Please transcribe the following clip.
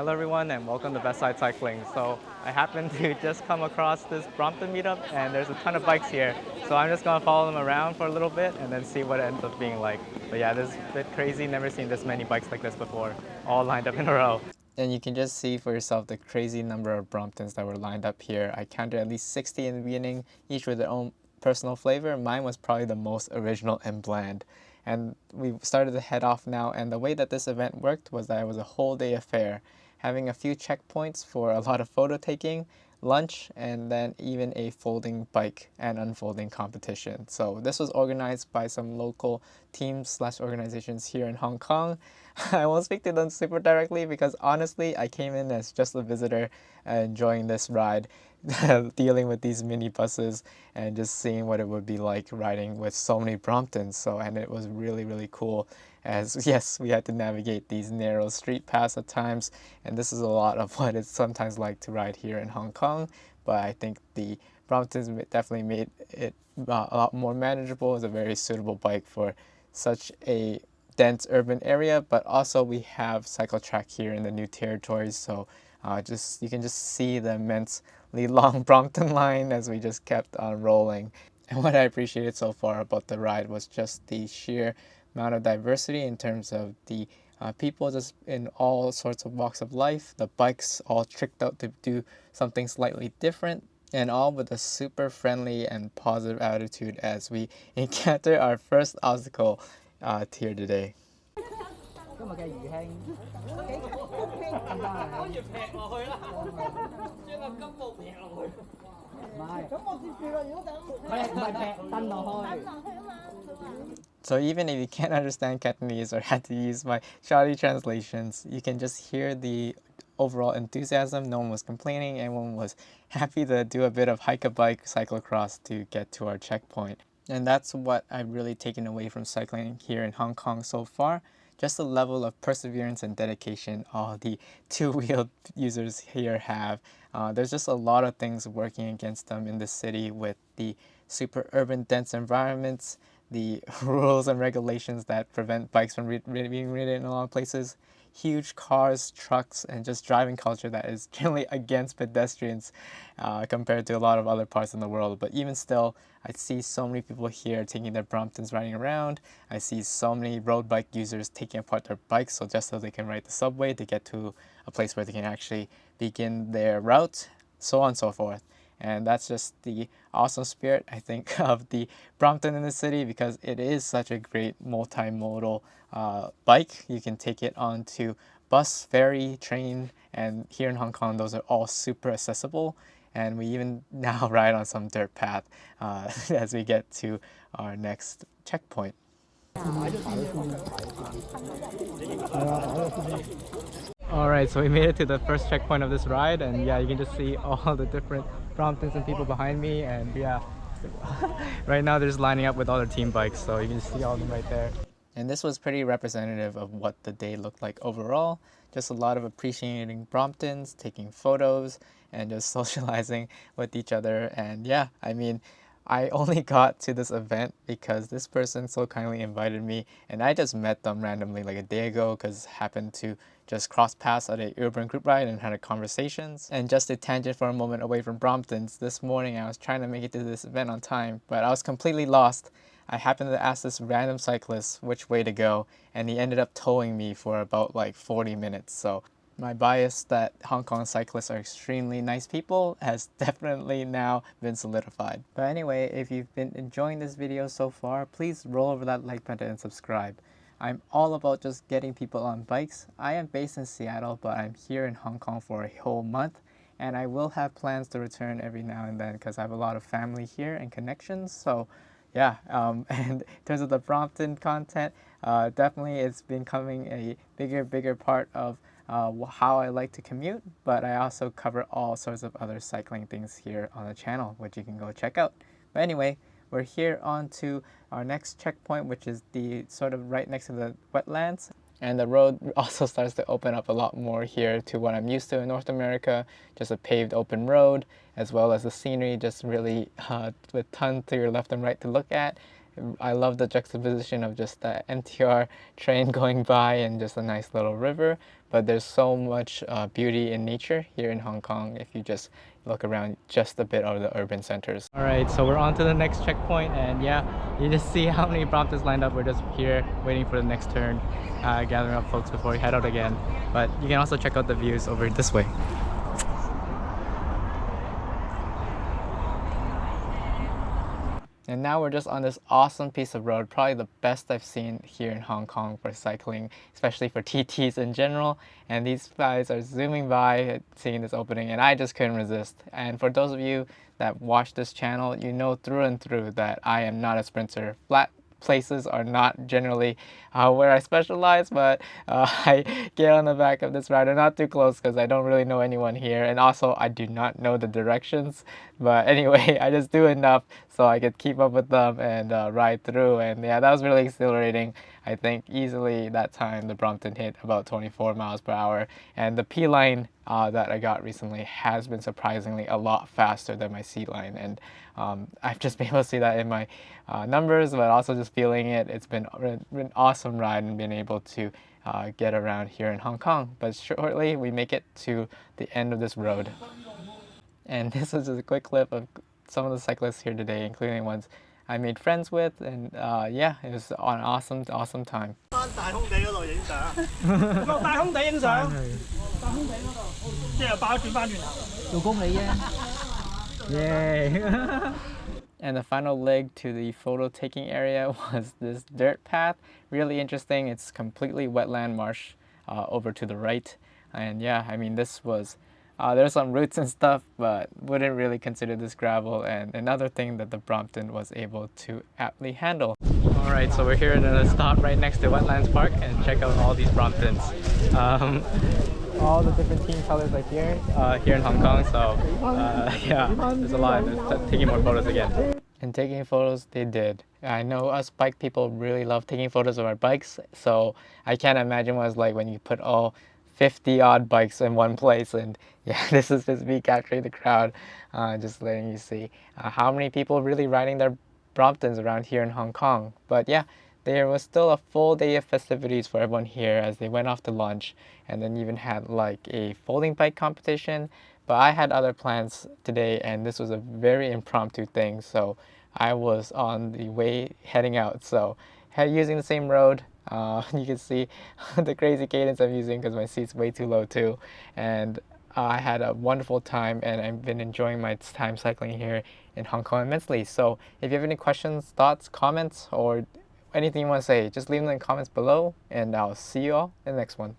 Hello everyone and welcome to Best Side Cycling. So I happened to just come across this Brompton meetup and there's a ton of bikes here. So I'm just gonna follow them around for a little bit and then see what it ends up being like. But yeah, this is a bit crazy, never seen this many bikes like this before, all lined up in a row. And you can just see for yourself the crazy number of Bromptons that were lined up here. I counted at least 60 in the beginning, each with their own personal flavor. Mine was probably the most original and bland. And we started to head off now, and the way that this event worked was that it was a whole day affair, having a few checkpoints for a lot of photo taking, lunch, and then even a folding bike and unfolding competition. So this was organized by some local teams slash organizations here in Hong Kong. I won't speak to them super directly because honestly, I came in as just a visitor enjoying this ride, dealing with these mini buses and just seeing what it would be like riding with so many Bromptons. So, and it was really, really cool as yes, we had to navigate these narrow street paths at times, and this is a lot of what it's sometimes like to ride here in Hong Kong, but I think the Bromptons definitely made it a lot more manageable. It's a very suitable bike for such a dense urban area, but also we have cycle track here in the new territories, so just you can just see the immensely long Brompton line as we just kept on rolling. And what I appreciated so far about the ride was just the sheer amount of diversity in terms of the people just in all sorts of walks of life, the bikes all tricked out to do something slightly different, and all with a super friendly and positive attitude as we encounter our first obstacle here today. So even if you can't understand Cantonese or had to use my shoddy translations, you can just hear the overall enthusiasm. No one was complaining, everyone was happy to do a bit of hike-a-bike cyclocross to get to our checkpoint. And that's what I've really taken away from cycling here in Hong Kong so far. Just the level of perseverance and dedication all the two-wheeled users here have. There's just a lot of things working against them in this city with the super urban dense environments, the rules and regulations that prevent bikes from being ridden in a lot of places, huge cars, trucks, and just driving culture that is generally against pedestrians compared to a lot of other parts in the world. But even still, I see so many people here taking their Bromptons riding around. I see so many road bike users taking apart their bikes so they can ride the subway to get to a place where they can actually begin their route, so on and so forth. And that's just the awesome spirit, I think, of the Brompton in the city, because it is such a great multimodal bike. You can take it onto bus, ferry, train, and here in Hong Kong, those are all super accessible. And we even now ride on some dirt path as we get to our next checkpoint. Alright, so we made it to the first checkpoint of this ride, and yeah, you can just see all the different Bromptons and people behind me, and yeah, right now they're just lining up with all their team bikes, so you can see all of them right there. And this was pretty representative of what the day looked like overall. Just a lot of appreciating Bromptons, taking photos, and just socializing with each other. And yeah, I mean, I only got to this event because this person so kindly invited me, and I just met them randomly like a day ago because happened to just cross paths at a urban group ride and had a conversations. And just a tangent for a moment away from Bromptons, this morning I was trying to make it to this event on time, but I was completely lost. I happened to ask this random cyclist which way to go, and he ended up towing me for about like 40 minutes. So my bias that Hong Kong cyclists are extremely nice people has definitely now been solidified. But anyway, if you've been enjoying this video so far, please roll over that like button and subscribe. I'm all about just getting people on bikes. I am based in Seattle, but I'm here in Hong Kong for a whole month, and I will have plans to return every now and then because I have a lot of family here and connections. So yeah, and in terms of the Brompton content, definitely it's becoming a bigger part of how I like to commute, but I also cover all sorts of other cycling things here on the channel, which you can go check out. But anyway, we're here on to our next checkpoint, which is the sort of right next to the wetlands. And the road also starts to open up a lot more here to what I'm used to in North America, just a paved open road, as well as the scenery just really with tons to your left and right to look at. I love the juxtaposition of just the MTR train going by and just a nice little river. But there's so much beauty in nature here in Hong Kong if you just look around just a bit of the urban centers. All right, so we're on to the next checkpoint, and yeah, you just see how many Bromptons lined up. We're just here waiting for the next turn, gathering up folks before we head out again. But you can also check out the views over this way. And now we're just on this awesome piece of road, probably the best I've seen here in Hong Kong for cycling, especially for TTs in general. And these guys are zooming by, seeing this opening, and I just couldn't resist. And for those of you that watch this channel, you know through and through that I am not a sprinter. Flat places are not generally where I specialize, but I get on the back of this rider, not too close because I don't really know anyone here, and also I do not know the directions. But anyway, I just do enough so I could keep up with them and ride through, and yeah, that was really exhilarating. I think easily that time the Brompton hit about 24 miles per hour, and the P line that I got recently has been surprisingly a lot faster than my C line, and I've just been able to see that in my numbers, but also just feeling it. It's been an awesome ride and being able to get around here in Hong Kong. But shortly we make it to the end of this road. And this is just a quick clip of some of the cyclists here today, including ones I made friends with, and yeah, it was an awesome time. Yay! And the final leg to the photo taking area was this dirt path. Really interesting. It's completely wetland marsh over to the right. And yeah, I mean, this was, there's some roots and stuff, but wouldn't really consider this gravel. And another thing that the Brompton was able to aptly handle. All right, so we're here at a stop right next to Wetlands Park and check out all these Bromptons. All the different team colors are here in Hong Kong, so yeah, there's a lot. There's taking more photos again. And taking photos, they did. I know us bike people really love taking photos of our bikes, so I can't imagine what it's like when you put all 50 odd bikes in one place. And yeah, this is just me capturing the crowd, just letting you see how many people really riding their Bromptons around here in Hong Kong. But yeah, there was still a full day of festivities for everyone here as they went off to lunch, and then even had like a folding bike competition. But I had other plans today, and this was a very impromptu thing, so I was on the way heading out. So using the same road, you can see the crazy cadence I'm using because my seat's way too low too. And I had a wonderful time, and I've been enjoying my time cycling here in Hong Kong immensely. So if you have any questions, thoughts, comments, or anything you want to say, just leave them in the comments below, and I'll see you all in the next one.